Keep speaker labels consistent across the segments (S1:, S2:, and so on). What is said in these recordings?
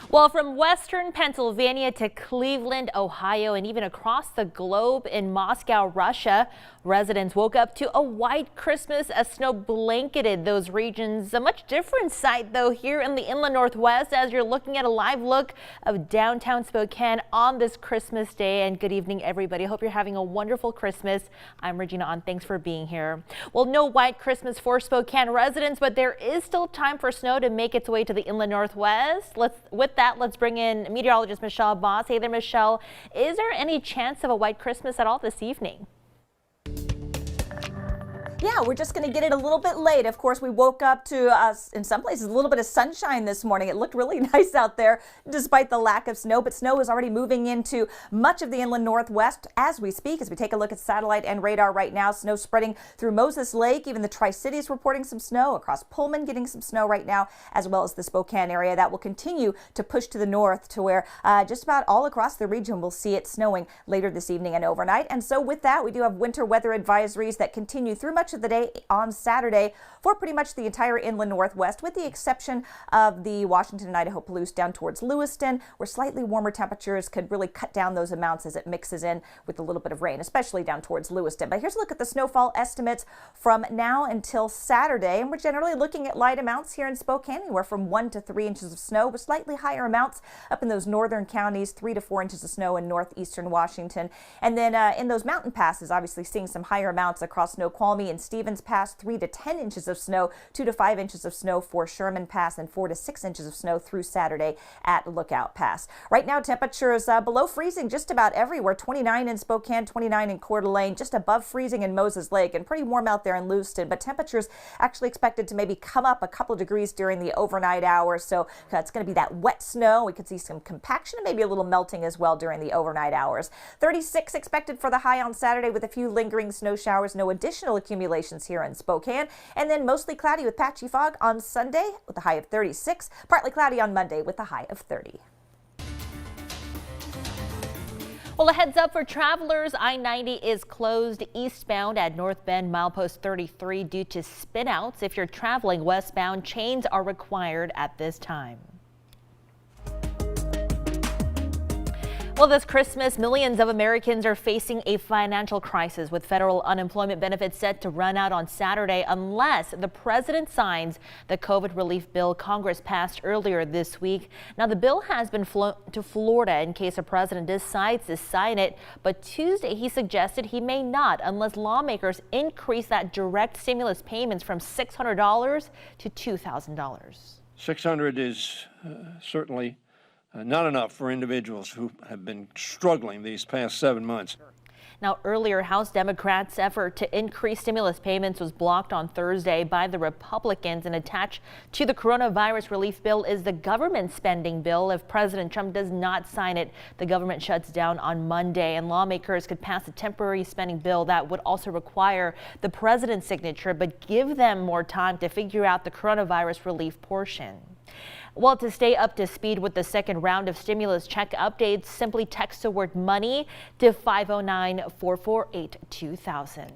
S1: Well, from western Pennsylvania to Cleveland, Ohio, and even across the globe in Moscow, Russia, residents woke up to a white Christmas as snow blanketed those regions. A much different sight, though, here in the inland Northwest as you're looking at a live look of downtown Spokane on this Christmas day. And good evening, everybody. Hope you're having a wonderful Christmas. I'm Regina On. Thanks for being here. Well, no white Christmas for Spokane residents, but there is still time for snow to make its way to the inland Northwest. Let's bring in meteorologist Michelle Boss. Hey there, Michelle. Is there any chance of a white Christmas at all this evening?
S2: Yeah, we're just going to get it a little bit late. Of course, we woke up to, in some places, a little bit of sunshine this morning. It looked really nice out there despite the lack of snow, but snow is already moving into much of the inland Northwest as we speak. As we take a look at satellite and radar right now, snow spreading through Moses Lake. Even the Tri-Cities reporting some snow. Across Pullman getting some snow right now, as well as the Spokane area. That will continue to push to the north to where just about all across the region will see it snowing later this evening and overnight. And so with that, we do have winter weather advisories that continue through much of the day on Saturday for pretty much the entire inland Northwest, with the exception of the Washington and Idaho Palouse down towards Lewiston, where slightly warmer temperatures could really cut down those amounts as it mixes in with a little bit of rain, especially down towards Lewiston. But here's a look at the snowfall estimates from now until Saturday, and we're generally looking at light amounts here in Spokane, anywhere from 1 to 3 inches of snow, with slightly higher amounts up in those northern counties, 3 to 4 inches of snow in northeastern Washington. And then in those mountain passes, obviously seeing some higher amounts across Snoqualmie and Stevens Pass, 3 to 10 inches of snow, 2 to 5 inches of snow for Sherman Pass, and 4 to 6 inches of snow through Saturday at Lookout Pass. Right now, temperatures below freezing just about everywhere. 29 in Spokane, 29 in Coeur d'Alene, just above freezing in Moses Lake, and pretty warm out there in Lewiston. But temperatures actually expected to maybe come up a couple of degrees during the overnight hours. So it's going to be that wet snow. We could see some compaction and maybe a little melting as well during the overnight hours. 36 expected for the high on Saturday, with a few lingering snow showers. No additional accumulations here in Spokane, and then mostly cloudy with patchy fog on Sunday with a high of 36, partly cloudy on Monday with a high of 30.
S1: Well, a heads up for travelers. I-90 is closed eastbound at North Bend milepost 33 due to spinouts. If you're traveling westbound, chains are required at this time. Well, this Christmas, millions of Americans are facing a financial crisis, with federal unemployment benefits set to run out on Saturday unless the president signs the COVID relief bill Congress passed earlier this week. Now, the bill has been flown to Florida in case the president decides to sign it, but Tuesday he suggested he may not unless lawmakers increase that direct stimulus payments from $600 to $2,000.
S3: $600 is certainly not enough for individuals who have been struggling these past 7 months.
S1: Now, earlier, House Democrats' effort to increase stimulus payments was blocked on Thursday by the Republicans, and attached to the coronavirus relief bill is the government spending bill. If President Trump does not sign it, the government shuts down on Monday, and lawmakers could pass a temporary spending bill that would also require the president's signature, but give them more time to figure out the coronavirus relief portion. Well, to stay up to speed with the second round of stimulus check updates, simply text the word money to 509-448-2000.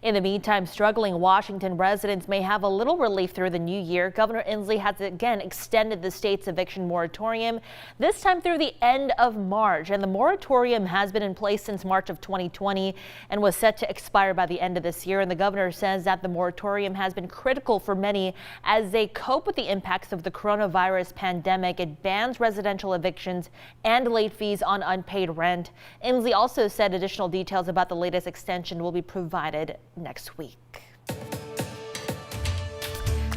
S1: In the meantime, struggling Washington residents may have a little relief through the new year. Governor Inslee has again extended the state's eviction moratorium, this time through the end of March. And the moratorium has been in place since March of 2020 and was set to expire by the end of this year. And the governor says that the moratorium has been critical for many as they cope with the impacts of the coronavirus pandemic. It bans residential evictions and late fees on unpaid rent. Inslee also said additional details about the latest extension will be provided next week.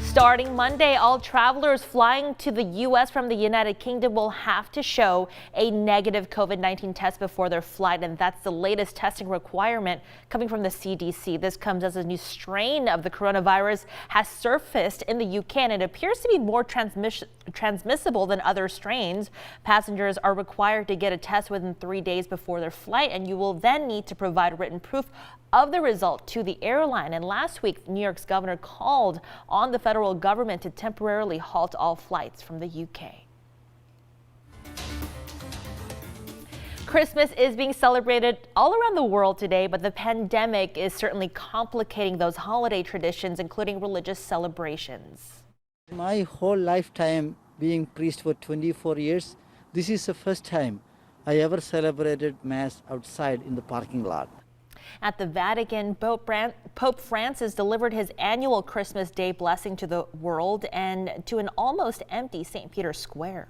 S1: Starting Monday, all travelers flying to the U.S. from the United Kingdom will have to show a negative COVID-19 test before their flight, and that's the latest testing requirement coming from the CDC. This comes as a new strain of the coronavirus has surfaced in the UK, and it appears to be more transmissible than other strains. Passengers are required to get a test within 3 days before their flight, and you will then need to provide written proof of the result to the airline. And last week, New York's governor called on the federal government to temporarily halt all flights from the UK. Christmas is being celebrated all around the world today, but the pandemic is certainly complicating those holiday traditions, including religious celebrations.
S4: My whole lifetime, being priest for 24 years, this is the first time I ever celebrated Mass outside in the parking lot.
S1: At the Vatican, Pope Francis delivered his annual Christmas Day blessing to the world and to an almost empty St. Peter's Square.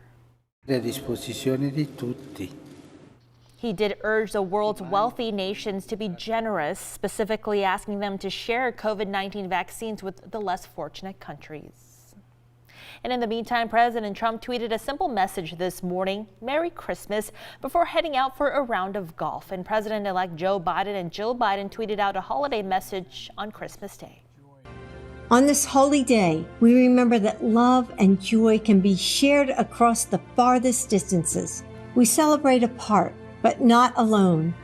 S5: A disposizione di tutti.
S1: He did urge the world's wealthy nations to be generous, specifically asking them to share COVID-19 vaccines with the less fortunate countries. And in the meantime, President Trump tweeted a simple message this morning, Merry Christmas, before heading out for a round of golf. And President-elect Joe Biden and Jill Biden tweeted out a holiday message on Christmas Day.
S6: On this holy day, we remember that love and joy can be shared across the farthest distances. We celebrate apart, but not alone,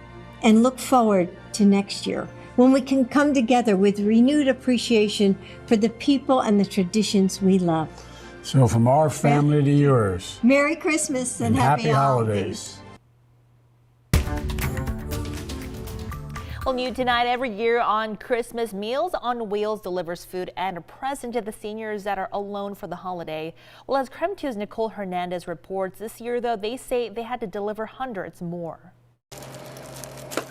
S6: and look forward to next year, when we can come together with renewed appreciation for the people and the traditions we love.
S7: So from our family to yours,
S6: Merry Christmas and happy holidays.
S1: Well, new tonight, every year on Christmas, Meals on Wheels delivers food and a present to the seniors that are alone for the holiday. Well, as KREM 2's Nicole Hernandez reports, this year, though, they say they had to deliver hundreds more.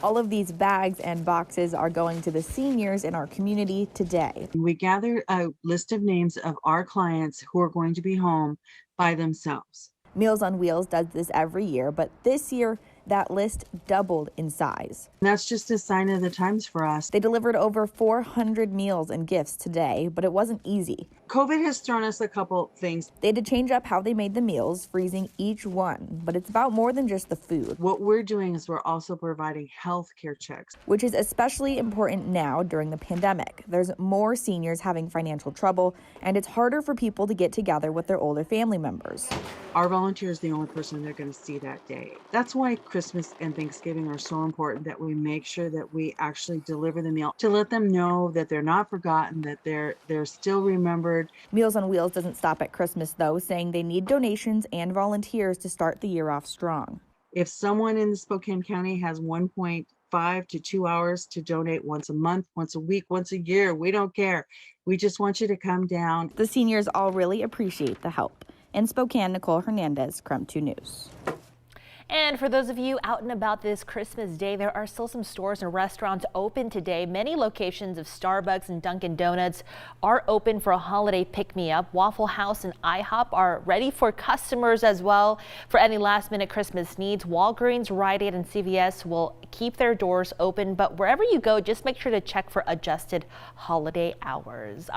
S8: All of these bags and boxes are going to the seniors in our community today.
S9: We gathered a list of names of our clients who are going to be home by themselves.
S8: Meals on Wheels does this every year, but this year that list doubled in size.
S9: And that's just a sign of the times for us.
S8: They delivered over 400 meals and gifts today, but it wasn't easy.
S9: COVID has thrown us a couple things.
S8: They had to change up how they made the meals, freezing each one, but it's about more than just the food.
S9: What we're doing is we're also providing health care checks,
S8: which is especially important now during the pandemic. There's more seniors having financial trouble, and it's harder for people to get together with their older family members.
S9: Our volunteer is the only person they're going to see that day. That's why Christmas and Thanksgiving are so important, that we make sure that we actually deliver the meal to let them know that they're not forgotten, that they're still remembered.
S8: Meals on Wheels doesn't stop at Christmas, though, saying they need donations and volunteers to start the year off strong.
S9: If someone in Spokane County has 1.5 to 2 hours to donate once a month, once a week, once a year, we don't care. We just want you to come down.
S8: The seniors all really appreciate the help. In Spokane, Nicole Hernandez, KREM 2 News.
S1: And for those of you out and about this Christmas Day, there are still some stores and restaurants open today. Many locations of Starbucks and Dunkin' Donuts are open for a holiday pick-me-up. Waffle House and IHOP are ready for customers as well. For any last-minute Christmas needs, Walgreens, Rite Aid, and CVS will keep their doors open. But wherever you go, just make sure to check for adjusted holiday hours.